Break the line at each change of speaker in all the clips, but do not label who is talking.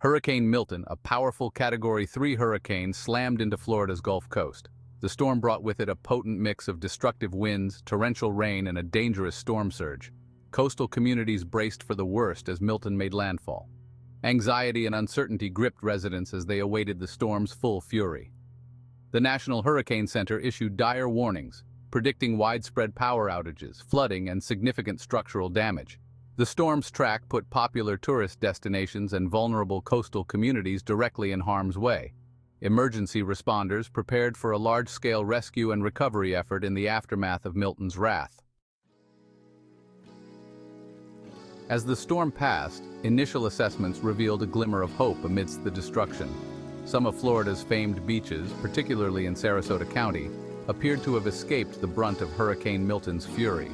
Hurricane Milton, a powerful Category 3 hurricane, slammed into Florida's Gulf Coast. The storm brought with it a potent mix of destructive winds, torrential rain, and a dangerous storm surge. Coastal communities braced for the worst as Milton made landfall. Anxiety and uncertainty gripped residents as they awaited the storm's full fury. The National Hurricane Center issued dire warnings, predicting widespread power outages, flooding, and significant structural damage. The storm's track put popular tourist destinations and vulnerable coastal communities directly in harm's way. Emergency responders prepared for a large-scale rescue and recovery effort in the aftermath of Milton's wrath. As the storm passed, initial assessments revealed a glimmer of hope amidst the destruction. Some of Florida's famed beaches, particularly in Sarasota County, appeared to have escaped the brunt of Hurricane Milton's fury.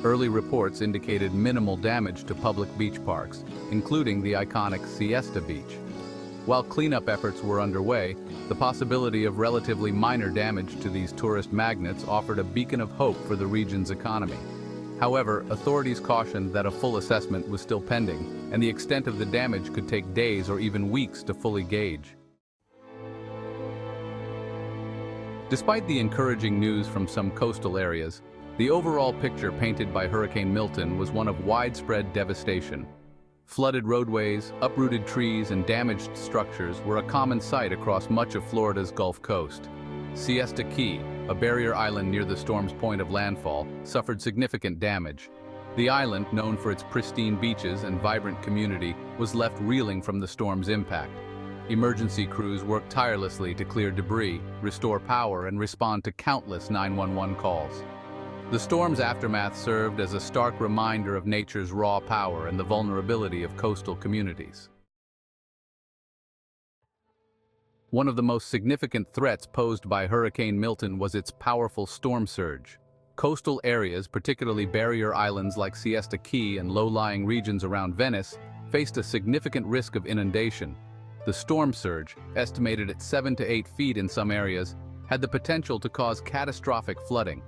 Early reports indicated minimal damage to public beach parks, including the iconic Siesta Beach. While cleanup efforts were underway, the possibility of relatively minor damage to these tourist magnets offered a beacon of hope for the region's economy. However, authorities cautioned that a full assessment was still pending, and the extent of the damage could take days or even weeks to fully gauge. Despite the encouraging news from some coastal areas, the overall picture painted by Hurricane Milton was one of widespread devastation. Flooded roadways, uprooted trees, and damaged structures were a common sight across much of Florida's Gulf Coast. Siesta Key, a barrier island near the storm's point of landfall, suffered significant damage. The island, known for its pristine beaches and vibrant community, was left reeling from the storm's impact. Emergency crews worked tirelessly to clear debris, restore power, and respond to countless 911 calls. The storm's aftermath served as a stark reminder of nature's raw power and the vulnerability of coastal communities. One of the most significant threats posed by Hurricane Milton was its powerful storm surge. Coastal areas, particularly barrier islands like Siesta Key and low-lying regions around Venice, faced a significant risk of inundation. The storm surge, estimated at 7 to 8 feet in some areas, had the potential to cause catastrophic flooding.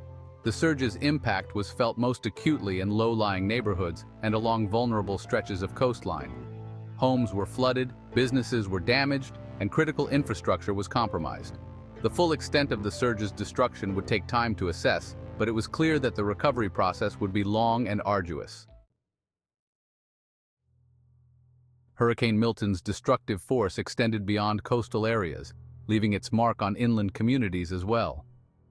The surge's impact was felt most acutely in low-lying neighborhoods and along vulnerable stretches of coastline. Homes were flooded, businesses were damaged, and critical infrastructure was compromised. The full extent of the surge's destruction would take time to assess, but it was clear that the recovery process would be long and arduous. Hurricane Milton's destructive force extended beyond coastal areas, leaving its mark on inland communities as well.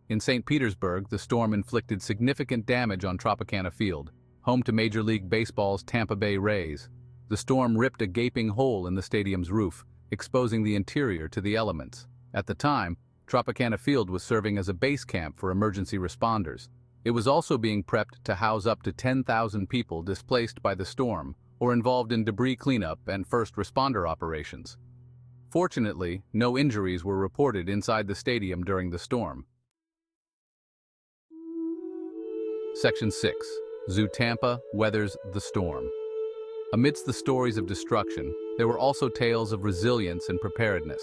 In St. Petersburg, the storm inflicted significant damage on Tropicana Field, home to Major League Baseball's Tampa Bay Rays. The storm ripped a gaping hole in the stadium's roof, exposing the interior to the elements. At the time, Tropicana Field was serving as a base camp for emergency responders. It was also being prepped to house up to 10,000 people displaced by the storm or involved in debris cleanup and first responder operations. Fortunately, no injuries were reported inside the stadium during the storm. Section 6. Zoo Tampa weathers the storm. Amidst the stories of destruction, there were also tales of resilience and preparedness.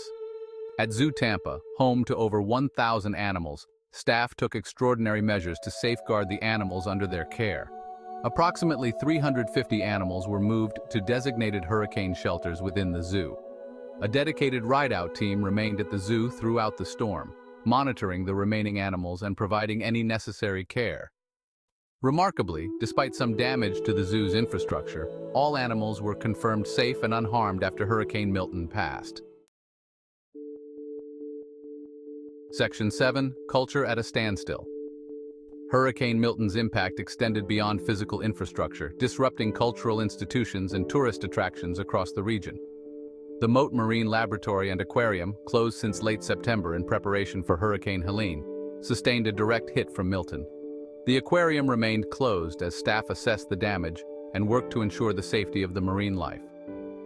At Zoo Tampa, home to over 1,000 animals, staff took extraordinary measures to safeguard the animals under their care. Approximately 350 animals were moved to designated hurricane shelters within the zoo. A dedicated ride-out team remained at the zoo throughout the storm, monitoring the remaining animals and providing any necessary care. Remarkably, despite some damage to the zoo's infrastructure, all animals were confirmed safe and unharmed after Hurricane Milton passed. Section 7. Culture at a standstill. Hurricane Milton's impact extended beyond physical infrastructure, disrupting cultural institutions and tourist attractions across the region. The Mote Marine Laboratory and Aquarium, closed since late September in preparation for Hurricane Helene, sustained a direct hit from Milton. The aquarium remained closed as staff assessed the damage and worked to ensure the safety of the marine life.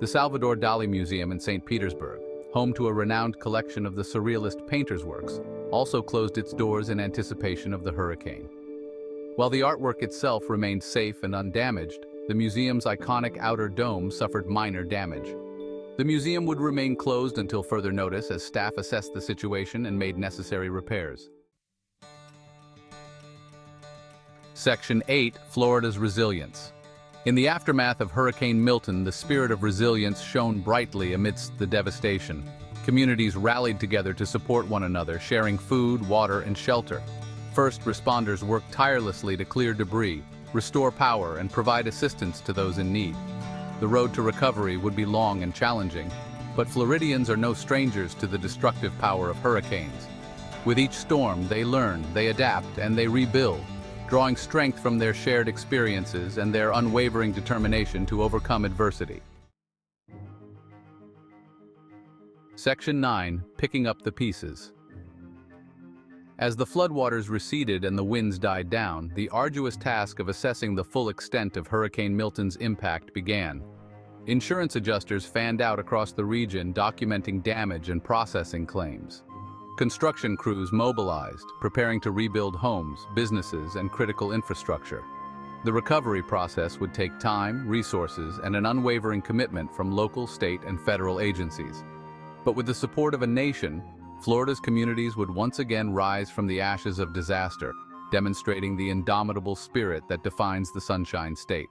The Salvador Dali Museum in St. Petersburg, home to a renowned collection of the Surrealist painter's works, also closed its doors in anticipation of the hurricane. While the artwork itself remained safe and undamaged, the museum's iconic outer dome suffered minor damage. The museum would remain closed until further notice as staff assessed the situation and made necessary repairs. Section 8. Florida's resilience. In the aftermath of Hurricane Milton, the spirit of resilience shone brightly amidst the devastation. Communities rallied together to support one another, sharing food, water, and shelter. First responders worked tirelessly to clear debris, restore power, and provide assistance to those in need. The road to recovery would be long and challenging, but Floridians are no strangers to the destructive power of hurricanes. With each storm, they learn, they adapt, and they rebuild, drawing strength from their shared experiences and their unwavering determination to overcome adversity. Section 9. Picking up the pieces. As the floodwaters receded and the winds died down, the arduous task of assessing the full extent of Hurricane Milton's impact began. Insurance adjusters fanned out across the region, documenting damage and processing claims. Construction crews mobilized, preparing to rebuild homes, businesses, and critical infrastructure. The recovery process would take time, resources, and an unwavering commitment from local, state, and federal agencies. But with the support of a nation, Florida's communities would once again rise from the ashes of disaster, demonstrating the indomitable spirit that defines the Sunshine State.